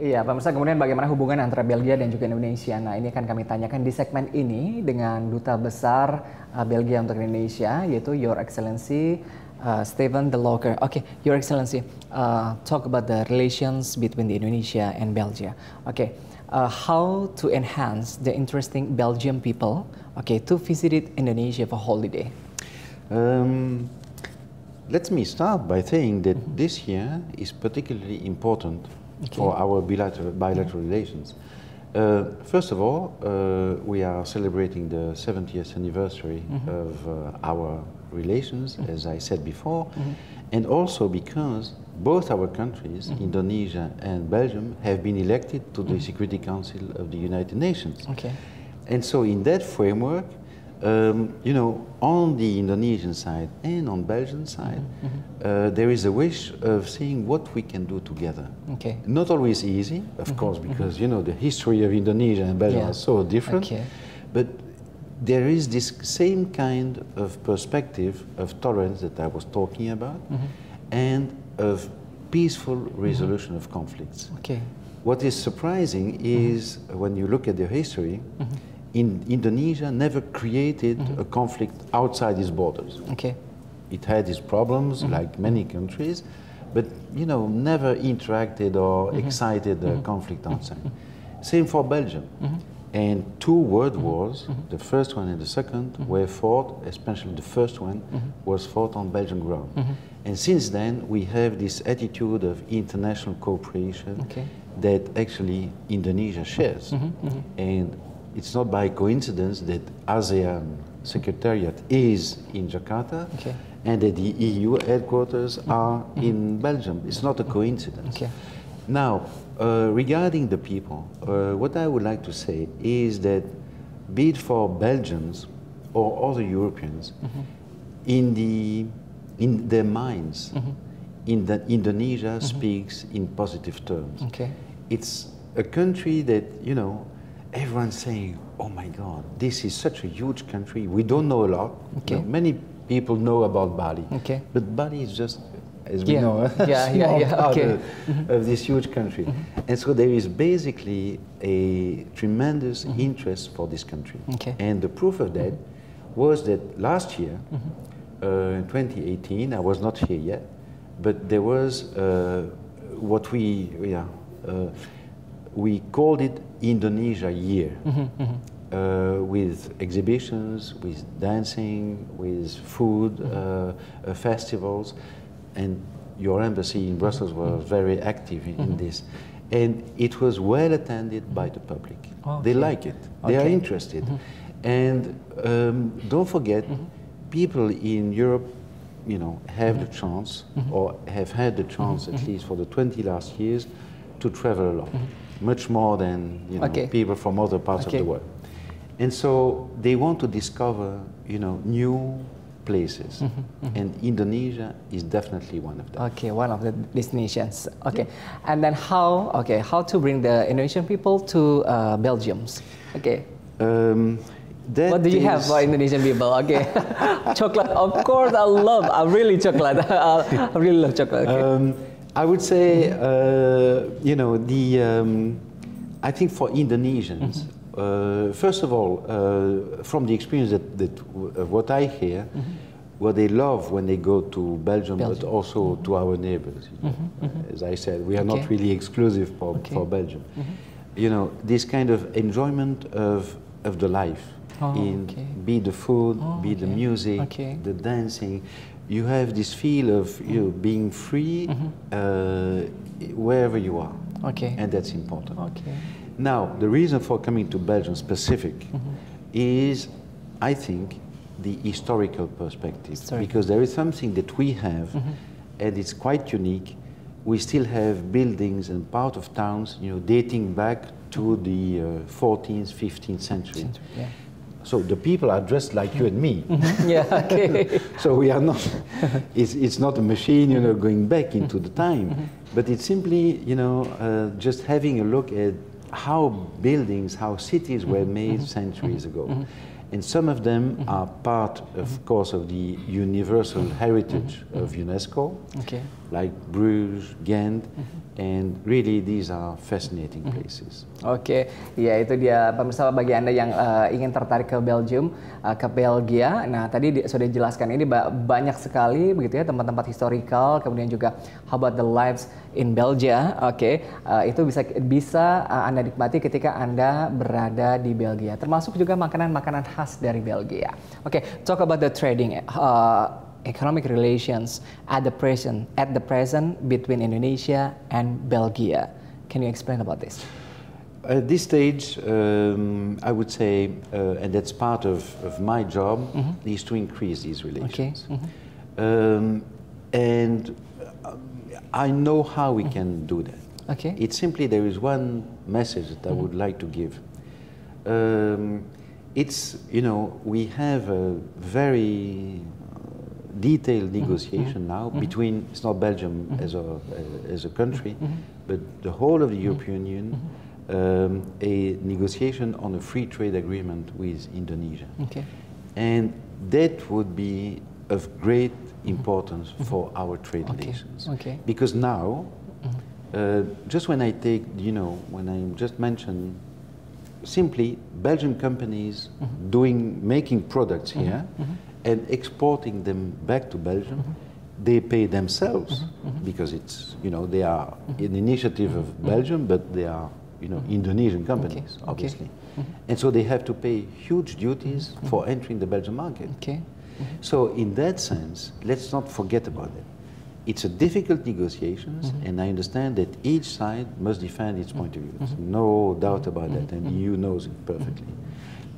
Iya, pemirsa, kemudian bagaimana hubungan antara Belgia dan juga Indonesia? Nah, ini akan kami tanyakan di segmen ini dengan Duta Besar Belgia untuk Indonesia, yaitu Your Excellency Stephane De Loecker. Okay, Your Excellency, talk about the relations between the Indonesia and Belgium. Okay, how to enhance the interesting Belgian people, okay, to visit Indonesia for holiday? Let me start by saying that this year is particularly important for our bilateral relations. First of all, we are celebrating the 70th anniversary of our relations, as I said before, and also because both our countries, Indonesia and Belgium, have been elected to the Security Council of the United Nations. Okay. And so in that framework, you know, on the Indonesian side and on Belgian side, there is a wish of seeing what we can do together. Okay. Not always easy, of course, because, you know, the history of Indonesia and Belgium are so different. Okay. But there is this same kind of perspective of tolerance that I was talking about, and of peaceful resolution of conflicts. Okay. What is surprising is when you look at their history, Indonesia never created a conflict outside its borders. Okay. It had its problems, like many countries, but, you know, never interacted or excited the conflict outside. Same for Belgium. And two world wars, the first one and the second, were fought, especially the first one, was fought on Belgian ground. And since then, we have this attitude of international cooperation that actually Indonesia shares. And it's not by coincidence that ASEAN Secretariat is in Jakarta and that the EU headquarters are in Belgium. It's not a coincidence. Okay. Now, regarding the people, what I would like to say is that, be it for Belgians or other Europeans, in their minds, Indonesia speaks in positive terms. Okay. It's a country that, you know, everyone's saying, oh my God, this is such a huge country. We don't know a lot. Okay. You know, many people know about Bali. Okay. But Bali is just, as we know, a part of this huge country. And so there is basically a tremendous interest for this country. Okay. And the proof of that was that last year, in 2018, I was not here yet, but there was what we called it Indonesia Year, with exhibitions, with dancing, with food, festivals, and your embassy in Brussels was very active in this. And it was well attended by the public. They like it, they are interested. And don't forget, people in Europe, you know, have the chance, or have had the chance at least for the 20 last years, to travel a lot. Much more than, you know, people from other parts of the world. And so they want to discover, you know, new places. And Indonesia is definitely one of them. Okay, one of the destinations. Okay. And then how to bring the Indonesian people to Belgium? Okay. What do you have for Indonesian people? Okay. Chocolate, of course, I really chocolate. I really love chocolate. Okay. I would say, you know, I think for Indonesians, first of all, from the experience of what I hear, what they love when they go to Belgium, but also to our neighbors. You know. As I said, we are not really exclusive for Belgium. You know, this kind of enjoyment of the life, be the food, be the music, the dancing. You have this feel of being free wherever you are, and that's important. Now, the reason for coming to Belgium specific is, I think, the historical perspective, because there is something that we have, and it's quite unique. We still have buildings and part of towns, you know, dating back to the 14th, 15th century. So the people are dressed like you and me. So we are not, it's not a machine, you know, going back into the time, but it's simply, you know, just having a look at how buildings, how cities were made centuries ago. And some of them are part, of course, of the universal heritage of UNESCO, like Bruges, Ghent, and really these are fascinating places. Oke, ya itu dia pemirsa bagi Anda yang ingin tertarik ke Belgium, ke Belgia. Nah, tadi sudah dijelaskan ini banyak sekali begitu ya tempat-tempat historical, kemudian juga how about the lives in Belgia. Itu bisa Anda nikmati ketika Anda berada di Belgia. Termasuk juga makanan-makanan khas dari Belgia. Talk about the trading. Economic relations at the present between Indonesia and Belgia. Can you explain about this? At this stage, I would say, and that's part of my job, is to increase these relations. And I know how we can do that. It's simply there is one message that I would like to give. It's, we have a very detailed negotiation now between, it's not Belgium as a country, but the whole of the European Union, a negotiation on a free trade agreement with Indonesia. And that would be of great importance for our trade relations. Because now, just when I take, when I just mentioned simply Belgian companies making products here, and exporting them back to Belgium, they pay themselves because it's, they are an initiative of Belgium, but they are, Indonesian companies, obviously. And so they have to pay huge duties for entering the Belgian market. So in that sense, let's not forget about it. It's a difficult negotiations, and I understand that each side must defend its point of view. There's no doubt about that, and EU knows it perfectly.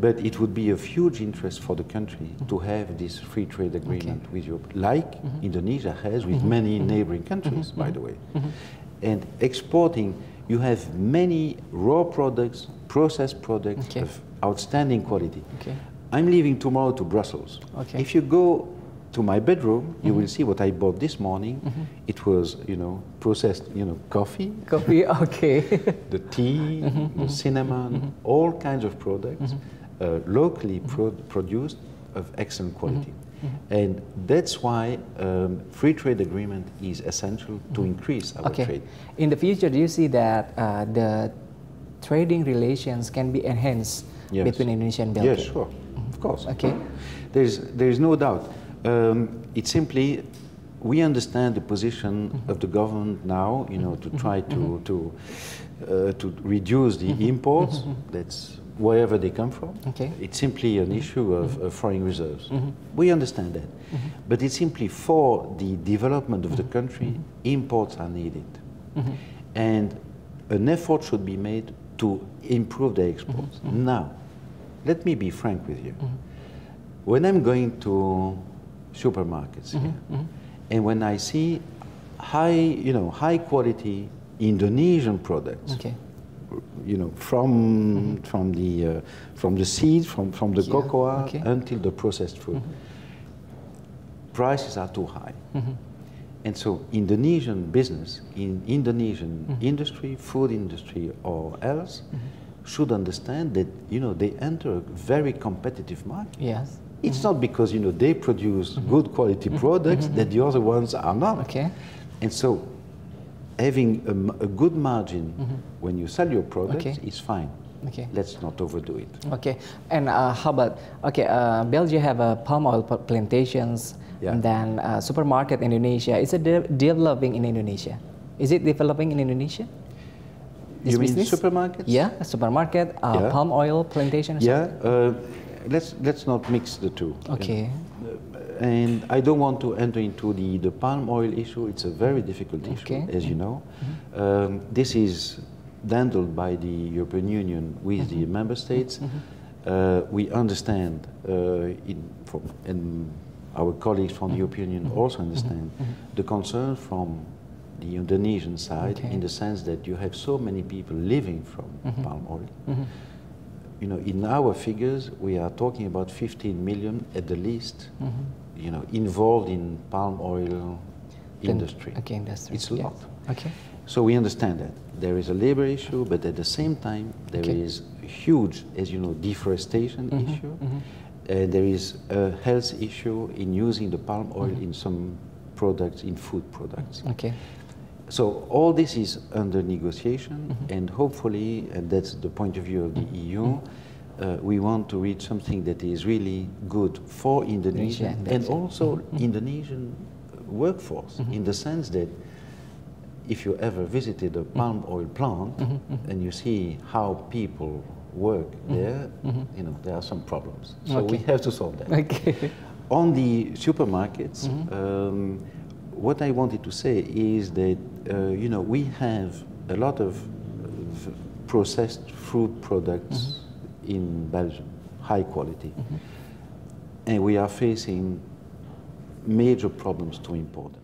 But it would be of huge interest for the country to have this free trade agreement with Europe, like Indonesia has with many neighboring countries, by the way. And exporting, you have many raw products, processed products of outstanding quality. I'm leaving tomorrow to Brussels. If you go to my bedroom, you will see what I bought this morning. It was, processed, coffee. The tea, the cinnamon, all kinds of products. Locally produced of excellent quality. And that's why free trade agreement is essential to increase our trade. In the future, do you see that the trading relations can be enhanced between Indonesia and Belgium? Yes, sure, of course. There's no doubt. It's simply, we understand the position of the government now, to try to reduce the imports. That's wherever they come from. It's simply an issue of foreign reserves. We understand that. But it's simply for the development of the country, imports are needed. And an effort should be made to improve the exports. Now, let me be frank with you. When I'm going to supermarkets here, and when I see high quality Indonesian products, from the seeds, from the cocoa until the processed food, prices are too high. And so Indonesian business, in Indonesian industry, food industry or else, should understand that they enter a very competitive market. It's not because they produce good quality products that the other ones are not. And so having a good margin when you sell your products is fine. Let's not overdo it. And how about, Belgium have palm oil plantations, and then supermarket in Indonesia. Is it developing in Indonesia? Is it developing in Indonesia? You mean supermarkets? Yeah, a supermarket, palm oil plantation. Let's not mix the two. And I don't want to enter into the palm oil issue. It's a very difficult issue, as you know. This is handled by the European Union with the member states. We understand, and our colleagues from the European Union also understand, the concern from the Indonesian side in the sense that you have so many people living from palm oil. In our figures, we are talking about 15 million at the least, involved in palm oil industry. It's a lot. So we understand that there is a labor issue, but at the same time there is a huge, as you know, deforestation issue. There is a health issue in using the palm oil in some products, in food products. Okay. So all this is under negotiation, and hopefully, and that's the point of view of the EU, we want to reach something that is really good for Indonesia and also Indonesian workforce, in the sense that if you ever visited a palm oil plant and you see how people work there, you know, there are some problems. So we have to solve that. Okay. On the supermarkets, what I wanted to say is that, you know, we have a lot of processed fruit products in Belgium, high quality. And we are facing major problems to import them.